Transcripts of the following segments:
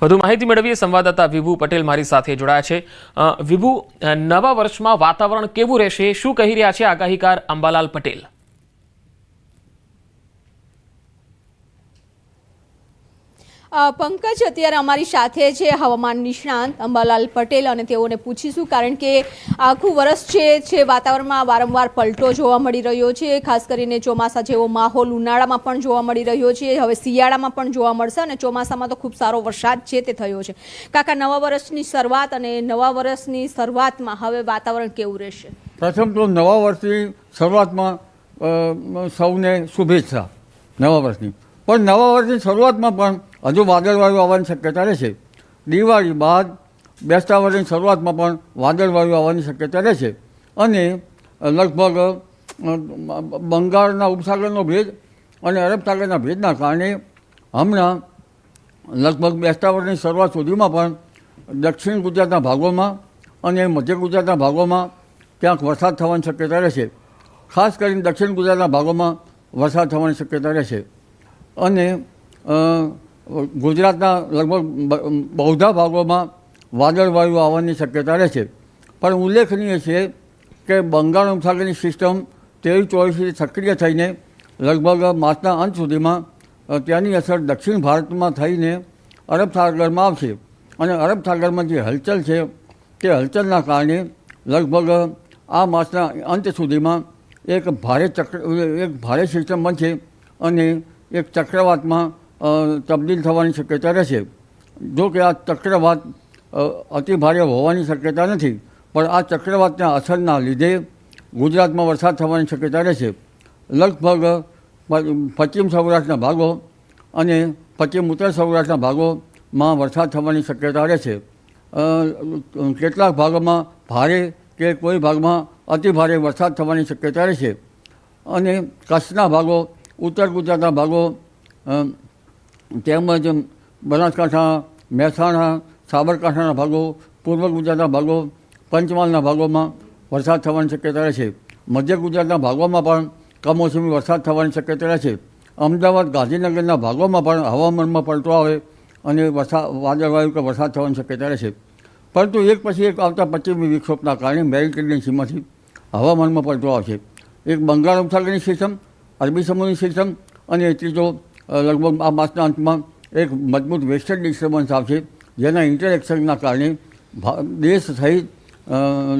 વધુ માહિતી મેળવીએ સંવાદદાતા વિભુ પટેલ મારી સાથે જોડાયા છે। વિભુ, નવા વર્ષમાં વાતાવરણ કેવું રહેશે, શું કહી રહ્યા છે આગાહીકાર અંબાલાલ પટેલ? પંકજ, અત્યારે અમારી સાથે છે હવામાન નિષ્ણાંત અંબાલાલ પટેલ અને તેઓને પૂછીશું, કારણ કે આખું વર્ષ છે વાતાવરણમાં વારંવાર પલટો જોવા મળી રહ્યો છે। ખાસ કરીને ચોમાસા જેવો માહોલ ઉનાળામાં પણ જોવા મળી રહ્યો છે, હવે શિયાળામાં પણ જોવા મળશે અને ચોમાસામાં તો ખૂબ સારો વરસાદ છે તે થયો છે। કાકા, નવા વર્ષની શરૂઆત અને નવા વર્ષની શરૂઆતમાં હવે વાતાવરણ કેવું રહેશે? પ્રથમ તો નવા વર્ષની શરૂઆતમાં સૌને શુભેચ્છા નવા વર્ષની, પણ નવા વર્ષની શરૂઆતમાં પણ હજુ વાદળવાયુ આવવાની શક્યતા રહેશે। દિવાળી બાદ બેસતા વર્ષની શરૂઆતમાં પણ વાદળવાયુ આવવાની શક્યતા રહેશે અને લગભગ બંગાળના ઉપસાગરનો ભેજ અને અરબ સાગરના ભેજના કારણે હમણાં લગભગ બેસતા વર્ષની શરૂઆત સુધીમાં પણ દક્ષિણ ગુજરાતના ભાગોમાં અને મધ્ય ગુજરાતના ભાગોમાં ક્યાંક વરસાદ થવાની શક્યતા રહેશે। ખાસ કરીને દક્ષિણ ગુજરાતના ભાગોમાં વરસાદ થવાની શક્યતા રહેશે અને ગુજરાતના લગભગ બહુધા ભાગોમાં વાદળવાયુ આવવાની શક્યતા રહેશે। પણ ઉલ્લેખનીય છે કે બંગાળ ઉપસાગરની સિસ્ટમ 23-24 સક્રિય થઈને લગભગ માસના અંત સુધીમાં ત્યાંની અસર દક્ષિણ ભારતમાં થઈને અરબ સાગરમાં આવશે અને અરબ સાગરમાં જે હલચલ છે તે હલચલના કારણે લગભગ આ માસના અંત સુધીમાં એક ભારે સિસ્ટમ બનશે અને એક ચક્રવાતમાં તબદીલ થવાની શક્યતા રહેશે। જો કે આ ચક્રવાત અતિ ભારે હોવાની શક્યતા નથી, પણ આ ચક્રવાતના અસરના લીધે ગુજરાતમાં વરસાદ થવાની શક્યતા રહેશે। લગભગ પશ્ચિમ સૌરાષ્ટ્રના ભાગો અને પશ્ચિમ ઉત્તર સૌરાષ્ટ્રના ભાગોમાં વરસાદ થવાની શક્યતા રહેશે। કેટલાક ભાગોમાં ભારે કે કોઈ ભાગમાં અતિ ભારે વરસાદ થવાની શક્યતા રહેશે અને કચ્છના ભાગો, ઉત્તર ગુજરાતના ભાગો તેમજ બનાસકાંઠા, મહેસાણા, સાબરકાંઠાના ભાગો, પૂર્વ ગુજરાતના ભાગો, પંચમહાલના ભાગોમાં વરસાદ થવાની શક્યતા રહેશે। મધ્ય ગુજરાતના ભાગોમાં પણ કમોસમી વરસાદ થવાની શક્યતા રહેશે। અમદાવાદ, ગાંધીનગરના ભાગોમાં પણ હવામાનમાં પલટો આવે અને વાદળવાયુ કે વરસાદ થવાની શક્યતા રહેશે। પરંતુ એક પછી એક આવતા પશ્ચિમી વિક્ષોભના કારણે મેરિટરેનિયનમાંથી હવામાનમાં પલટો આવશે। એક બંગાળ ઉપસાગરની સિસ્ટમ, અરબી સમુદ્રની સિસ્ટમ અને ત્રીજો લગભગ આ માસના અંતમાં એક મજબૂત વેસ્ટર્ન ડિસ્ટર્બન્સ આવશે, જેના ઇન્ટરેક્શનના કારણે દેશ સહિત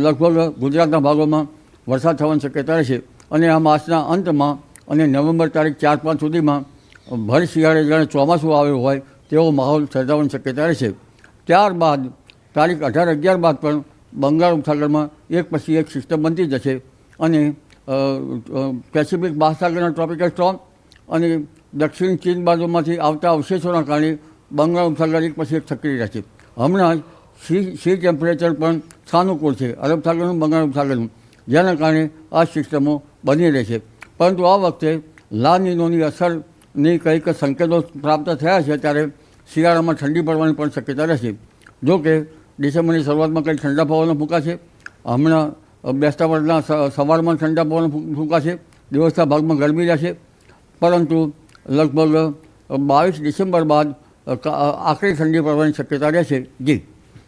લગભગ ગુજરાતના ભાગોમાં વરસાદ થવાની શક્યતા રહેશે અને આ માસના અંતમાં અને નવેમ્બર તારીખ 4-5 સુધીમાં ભર શિયાળે જાણે ચોમાસું આવ્યું હોય તેવો માહોલ સર્જાવાની શક્યતા રહેશે। ત્યારબાદ તારીખ 18-11 બાદ પણ બંગાળ ઉપસાગરમાં એક પછી એક સિસ્ટમ બનતી જશે અને પેસિફિક મહાસાગરના ટ્રોપિકલ સ્ટોર્મ અને દક્ષિણ ચીન બાજુમાંથી આવતા અવશેષોના કારણે બંગાળ ઉપસાગર એક પછી એક સક્રિય રહેશે। હમણાં સી ટેમ્પરેચર પણ સાનુકૂળ છે અરબ સાગરનું, બંગાળ ઉપસાગરનું, જેના કારણે આ સિસ્ટમો બની રહેશે। પરંતુ આ વખતે લા નીનોની અસરની કંઈક સંકેતો પ્રાપ્ત થયા છે, ત્યારે શિયાળામાં ઠંડી પડવાની પણ શક્યતા રહેશે। જો કે ડિસેમ્બરની શરૂઆતમાં કંઈક ઠંડા પવનો ફૂંકાશે, હમણાં બેસતા વર્ષના સવારમાં ઠંડા પવનો ફૂંકાશે, દિવસના ભાગમાં ગરમી રહેશે, પરંતુ લગભગ 22 ડિસેમ્બર બાદ આખરી ઠંડી પડવાની શક્યતા રહેશે। જી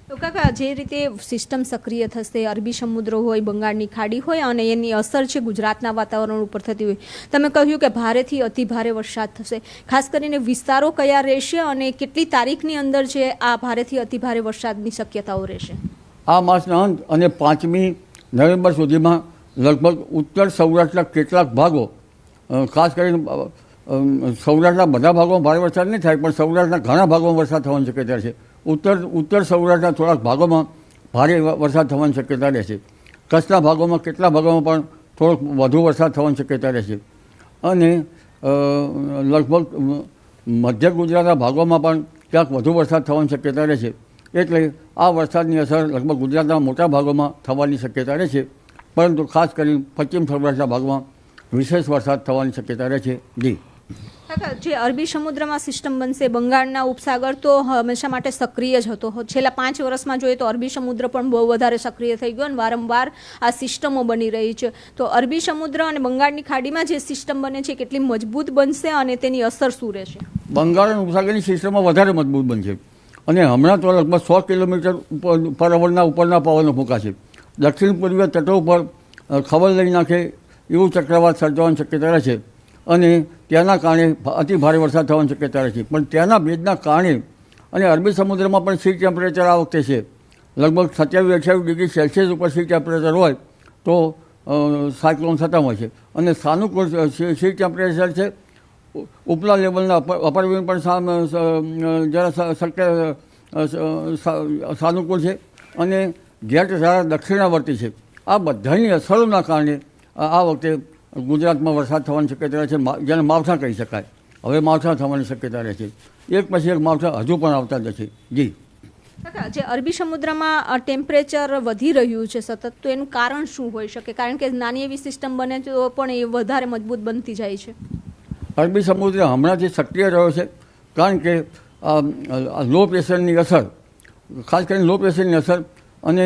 તો કાકા, જે રીતે સિસ્ટમ સક્રિય થશે, અરબી સમુદ્ર હોય, બંગાળની ખાડી હોય અને એની અસર છે ગુજરાતના વાતાવરણ ઉપર થતી હોય, તમે કહ્યું કે ભારેથી અતિ ભારે વરસાદ થશે, ખાસ કરીને વિસ્તારો કયા રહેશે અને કેટલી તારીખની અંદર છે આ ભારેથી અતિ ભારે વરસાદની શક્યતાઓ રહેશે? આ માસના અંત અને 5મી નવેમ્બર સુધીમાં લગભગ ઉત્તર સૌરાષ્ટ્રના કેટલાક ભાગો, ખાસ કરીને સૌરાષ્ટ્રના બધા ભાગોમાં ભારે વરસાદ નહીં થાય, પણ સૌરાષ્ટ્રના ઘણા ભાગોમાં વરસાદ થવાની શક્યતા છે। ઉત્તર સૌરાષ્ટ્રના થોડાક ભાગોમાં ભારે વરસાદ થવાની શક્યતા રહેશે। કચ્છના ભાગોમાં કેટલાક ભાગોમાં પણ થોડોક વધુ વરસાદ થવાની શક્યતા રહેશે અને લગભગ મધ્ય ગુજરાતના ભાગોમાં પણ ક્યાંક વધુ વરસાદ થવાની શક્યતા રહેશે। એટલે આ વરસાદની અસર લગભગ ગુજરાતના મોટા ભાગોમાં થવાની શક્યતા રહેશે, પરંતુ ખાસ કરીને પશ્ચિમ સૌરાષ્ટ્રના ભાગમાં વિશેષ વરસાદ થવાની શક્યતા રહેશે। જી જે અરબી સમુદ્રમાં સિસ્ટમ બનશે, બંગાળના ઉપસાગર તો હંમેશા માટે સક્રિય જ હતો, છેલ્લા 5 વર્ષમાં જોઈએ તો અરબી સમુદ્ર પણ બહુ વધારે સક્રિય થઈ ગયો અને વારંવાર આ સિસ્ટમો બની રહી છે। તો અરબી સમુદ્ર અને બંગાળની ખાડીમાં જે સિસ્ટમ બને છે કેટલી મજબૂત બનશે અને તેની અસર શું રહેશે? બંગાળ ઉપસાગરની સિસ્ટમો વધારે મજબૂત બનશે અને હમણાં તો લગભગ 100 કિલોમીટર પર અવરના ઉપરના પવનો ફૂંકાશે. દક્ષિણ પૂર્વીય તટો ઉપર ખબર લઈ નાખે એવું ચક્રવાત સર્જાવાની શક્યતા રહે છે અને તેના કારણે અતિ ભારે વરસાદ થવાની શક્યતા રહે છે. પણ તેના ભેજના કારણે અને અરબી સમુદ્રમાં પણ સી ટેમ્પરેચર આ વખતે છે લગભગ 27-28 ડિગ્રી સેલ્સિયસ ઉપર સી ટેમ્પરેચર હોય તો સાયક્લોન થતા હોય છે. અને સાનુકૂળ સી ટેમ્પરેચર છે ઉપલા લેવલના અપર વિન્ડ પણ જરા શક્ય સાનુકૂળ છે અને જેટ જરા દક્ષિણાવર્તી છે. આ બધાની અસરોના કારણે આ વખતે ગુજરાતમાં વરસાદ થવાની શક્યતા રહે છે, જેને માવઠા કહી શકાય. હવે માવઠા થવાની શક્યતા રહે છે. એક પછી એક માવઠા હજુ પણ આવતા જ છે. જી કાકા, જે અરબી સમુદ્રમાં ટેમ્પરેચર વધી રહ્યું છે સતત, તો એનું કારણ શું હોઈ શકે? કારણ કે નાની એવી સિસ્ટમ બને તો પણ એ વધારે મજબૂત બનતી જાય છે. અરબી સમુદ્ર હમણાંથી સક્રિય રહ્યો છે કારણ કે લો પ્રેશરની અસર, ખાસ કરીને લો પ્રેશરની અસર અને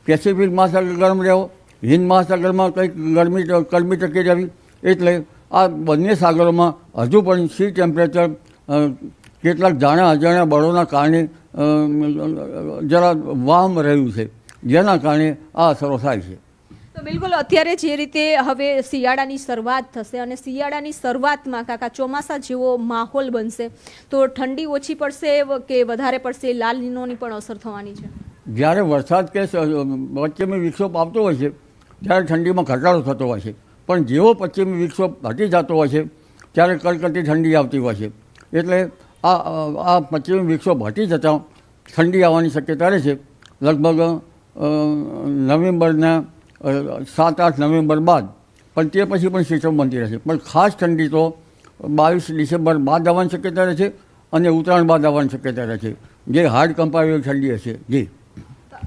પેસિફિક મહાસાગર ગરમ રહ્યો, હિન્દ મહાસાગરમાં કંઈક ગરમી ટકી રહેવી, એટલે આ બંને સાગરોમાં હજુ પણ સી ટેમ્પરેચર કેટલાક જાણા અજાણ્યા બળોના કારણે જરા વામ રહ્યું છે, જેના કારણે આ અસરો થાય છે. તો બિલકુલ અત્યારે જે રીતે હવે શિયાળાની શરૂઆત થશે અને શિયાળાની શરૂઆતમાં કાકા ચોમાસા જેવો માહોલ બનશે તો ઠંડી ઓછી પડશે કે વધારે પડશે? લાલ નીનોની પણ અસર થવાની છે. જ્યારે વરસાદ કે પશ્ચિમી વિક્ષોભ આવતો હોય છે ત્યારે ઠંડીમાં ઘટાડો થતો હોય છે, પણ જેવો પશ્ચિમી વિક્ષોભ હટી જતો હોય છે ત્યારે કડકડતી ઠંડી આવતી હોય છે. એટલે આ પશ્ચિમી વિક્ષોભ હટી જતાં ઠંડી આવવાની શક્યતા રહે છે. લગભગ નવેમ્બરના 7-8 નવેમ્બર બાદ, પણ તે પછી પણ સિસ્ટમ બનતી રહેશે. પણ ખાસ ઠંડી તો 22 ડિસેમ્બર બાદ આવવાની શક્યતા રહે છે અને ઉત્તરાયણ બાદ આવવાની શક્યતા રહે છે, જે હાર્ડ કંપાયેલી ઠંડી હશે. જી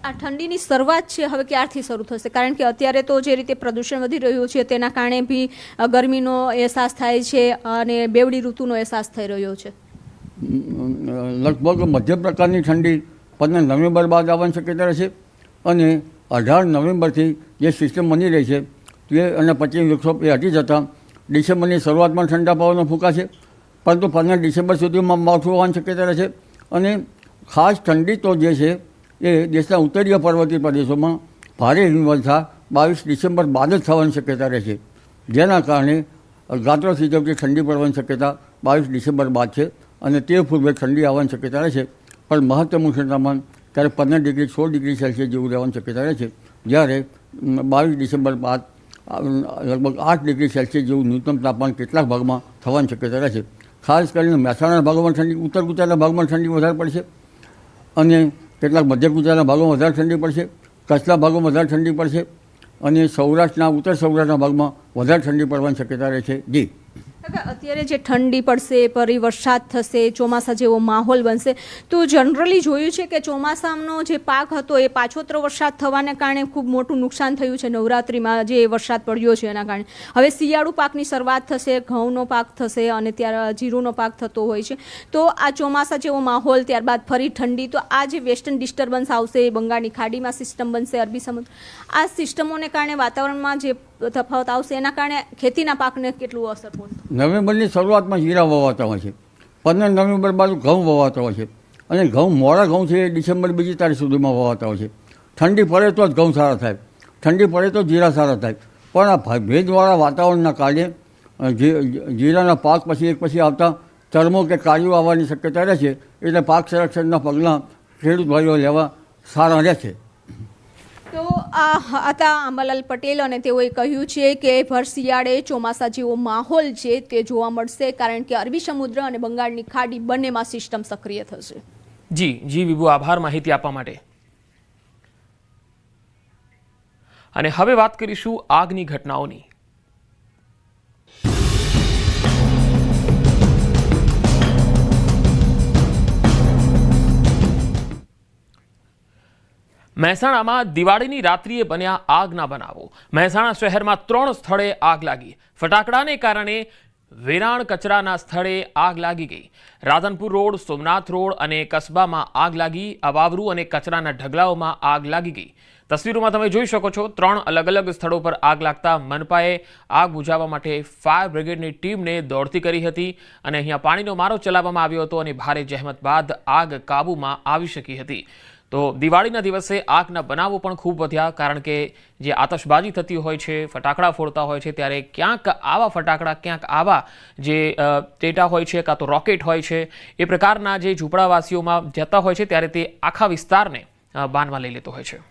આ ઠંડીની શરૂઆત છે હવે ક્યારથી શરૂ થશે? કારણ કે અત્યારે તો જે રીતે પ્રદૂષણ વધી રહ્યું છે તેના કારણે બી ગરમીનો અહેસાસ થાય છે અને બેવડી ઋતુનો અહેસાસ થઈ રહ્યો છે. લગભગ મધ્યમ પ્રકારની ઠંડી 15 નવેમ્બર બાદ આવવાની શક્યતા રહેશે અને 18 નવેમ્બરથી જે સિસ્ટમ બની રહી છે તે અને પશ્ચિમ વિક્ષોભ એ હટી જતાં ડિસેમ્બરની શરૂઆતમાં ઠંડા પવનો ફૂંકાશે, પરંતુ 15 ડિસેમ્બર સુધીમાં માવઠું આવવાની શક્યતા રહેશે. અને ખાસ ઠંડી તો જે છે એ દેશના ઉત્તરીય પર્વતીય પ્રદેશોમાં ભારે હિમવર્ષા 22 ડિસેમ્બર બાદ જ થવાની શક્યતા રહેશે, જેના કારણે ગાત્રો થીજવતી ઠંડી પડવાની શક્યતા 22 ડિસેમ્બર બાદ છે અને તે પૂર્વે ઠંડી આવવાની શક્યતા રહેશે. પણ મહત્તમ ઉષ્ણતામાન ત્યારે 15 ડિગ્રી 16 ડિગ્રી સેલ્સિયસ જેવું રહેવાની શક્યતા રહે છે, જ્યારે 22 ડિસેમ્બર બાદ લગભગ 8 ડિગ્રી સેલ્સિયસ જેવું ન્યૂનતમ તાપમાન કેટલાક ભાગમાં થવાની શક્યતા રહે છે. ખાસ કરીને મહેસાણા ભાગોમાં ઠંડી, ઉત્તર ગુજરાતના ભાગમાં ઠંડી વધારે પડશે અને કેટલાક મધ્ય ગુજરાતના ભાગોમાં વધારે ઠંડી પડશે, કચ્છના ભાગોમાં વધારે ઠંડી પડશે અને સૌરાષ્ટ્રના ઉત્તર સૌરાષ્ટ્રના ભાગમાં વધારે ઠંડી પડવાની શક્યતા રહે છે. જી અત્યારે જે ઠંડી પડશે, ફરી વરસાદ થશે, ચોમાસા જેવો માહોલ બનશે, તો જનરલી જોયું છે કે ચોમાસાનો જે પાક હતો એ પાછોતરો વરસાદ થવાને કારણે ખૂબ મોટું નુકસાન થયું છે. નવરાત્રિમાં જે વરસાદ પડ્યો છે એના કારણે હવે શિયાળુ પાકની શરૂઆત થશે, ઘઉંનો પાક થશે અને ત્યારે જીરુંનો પાક થતો હોય છે. તો આ ચોમાસા જેવો માહોલ, ત્યારબાદ ફરી ઠંડી, તો આ જે વેસ્ટર્ન ડિસ્ટર્બન્સ આવશે, બંગાળની ખાડીમાં સિસ્ટમ બનશે, અરબી સમુદ્ર, આ સિસ્ટમોને કારણે વાતાવરણમાં જે તફાવત આવશે એના કારણે ખેતીના પાકને કેટલું અસર પહોંચશે? નવેમ્બરની શરૂઆતમાં જીરા વવાતા હોય છે, 15 નવેમ્બર બાદ ઘઉં વવાતા હોય છે અને ઘઉં મોડા ઘઉં છે એ ડિસેમ્બર 2 તારીખ સુધીમાં વવાતા હોય છે. ઠંડી પડે તો જ ઘઉં સારા થાય, ઠંડી પડે તો જીરા સારા થાય. પણ આ ભેજવાળા વાતાવરણના કારણે જીરાના પાક પછી એક પછી આવતા ચરમો કે કાળીઓ આવવાની શક્યતા રહે છે, એટલે પાક સંરક્ષણના પગલાં ખેડૂત ભાઈઓ લેવા સારા રહે છે. તો આ હતા અંબાલાલ પટેલ અને તેઓએ કહ્યું છે કે ભર શિયાળે ચોમાસા જેવો માહોલ છે તે જોવા મળશે, કારણ કે અરબી સમુદ્ર અને બંગાળની ખાડી બંનેમાં સિસ્ટમ સક્રિય થશે. જી વિભુ, આભાર માહિતી આપવા માટે. અને હવે વાત કરીશું આગની ઘટનાઓની. મહેસાણામાં દિવાળીની રાત્રિએ બન્યા આગના બનાવો. મહેસાણા શહેરમાં 3 સ્થળે આગ લાગી. ફટાકડાને કારણે વેરાણ કચરાના સ્થળે આગ લાગી ગઈ. રાધનપુર રોડ, સોમનાથ રોડ અને કસ્બામાં આગ લાગી. અવાવરૂ અને કચરાના ઢગલાઓમાં આગ લાગી ગઈ. તસવીરોમાં તમે જોઈ શકો છો, 3 અલગ અલગ સ્થળો પર આગ લાગતા મનપાએ આગ બુઝાવવા માટે ફાયર બ્રિગેડની ટીમને દોડતી કરી હતી અને અહીંયા પાણીનો મારો ચલાવવામાં આવ્યો હતો અને ભારે જહેમત બાદ આગ કાબૂમાં આવી શકી હતી. તો દિવાળીના દિવસે આગના બનાવો પણ ખૂબ વધ્યા, કારણ કે જે આતશબાજી થતી હોય છે, ફટાકડા ફોડતા હોય છે, ત્યારે ક્યાંક આવા ફટાકડા, ક્યાંક આવા જે ટેટા હોય છે, કાં તો રોકેટ હોય છે, એ પ્રકારના જે ઝૂંપડાવાસીઓમાં જતા હોય છે, ત્યારે તે આખા વિસ્તારને બાનમાં લઈ લેતો હોય છે.